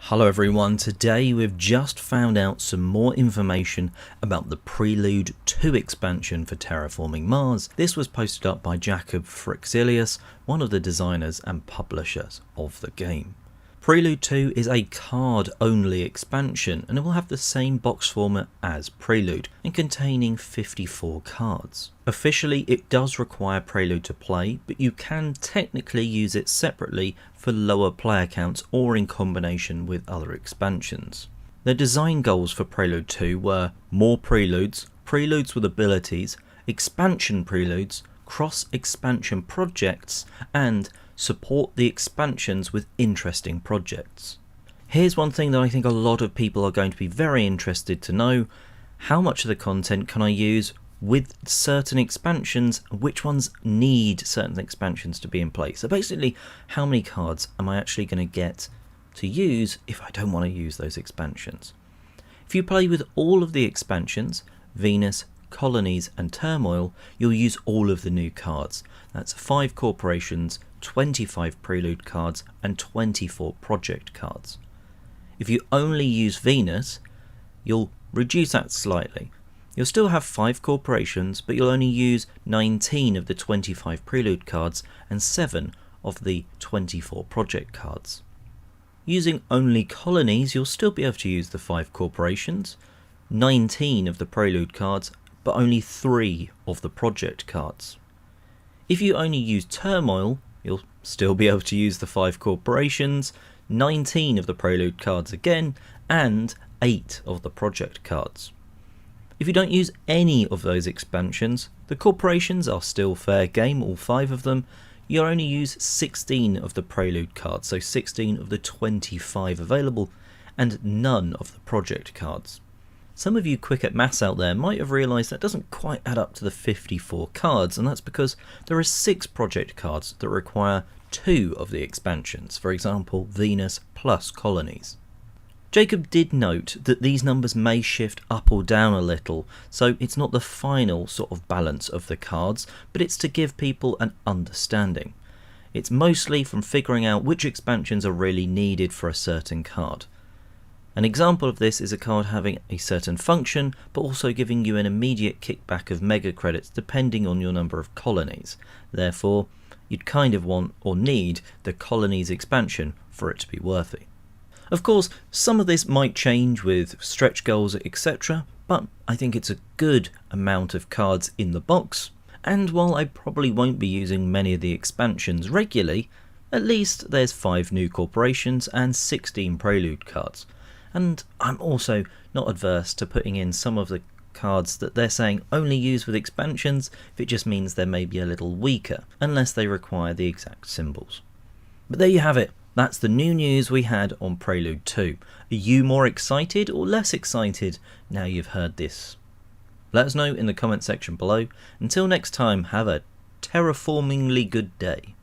Hello everyone, today we've just found out some more information about the Prelude 2 expansion for Terraforming Mars. This was posted up by Jacob Fryxelius, one of the designers and publishers of the game. Prelude 2 is a card-only expansion and it will have the same box format as Prelude and containing 54 cards. Officially it does require Prelude to play, but you can technically use it separately for lower player counts or in combination with other expansions. The design goals for Prelude 2 were more preludes, preludes with abilities, expansion preludes, cross-expansion projects, and support the expansions with interesting projects. Here's one thing that I think a lot of people are going to be very interested to know: how much of the content can I use with certain expansions, which ones need certain expansions to be in place. So basically, how many cards am I actually going to get to use if I don't want to use those expansions? If you play with all of the expansions, Venus, Colonies and Turmoil, you'll use all of the new cards. That's 5 corporations, 25 prelude cards and 24 project cards. If you only use Venus, you'll reduce that slightly. You'll still have 5 corporations, but you'll only use 19 of the 25 prelude cards and 7 of the 24 project cards. Using only colonies, you'll still be able to use the 5 corporations, 19 of the prelude cards, but only 3 of the project cards. If you only use Turmoil, you'll still be able to use the 5 corporations, 19 of the prelude cards again, and 8 of the project cards. If you don't use any of those expansions, the corporations are still fair game, all 5 of them. You'll only use 16 of the prelude cards, so 16 of the 25 available, and none of the project cards. Some of you quick at maths out there might have realised that doesn't quite add up to the 54 cards, and that's because there are 6 project cards that require 2 of the expansions, for example Venus plus Colonies. Jacob did note that these numbers may shift up or down a little, so it's not the final sort of balance of the cards, but it's to give people an understanding. It's mostly from figuring out which expansions are really needed for a certain card. An example of this is a card having a certain function, but also giving you an immediate kickback of mega credits depending on your number of colonies. Therefore, you'd kind of want or need the colonies expansion for it to be worthy. Of course, some of this might change with stretch goals, etc., but I think it's a good amount of cards in the box, and while I probably won't be using many of the expansions regularly, at least there's 5 new corporations and 16 prelude cards. And I'm also not adverse to putting in some of the cards that they're saying only use with expansions if it just means they may be a little weaker, unless they require the exact symbols. But there you have it. That's the new news we had on Prelude 2. Are you more excited or less excited now you've heard this? Let us know in the comment section below. Until next time, have a terraformingly good day.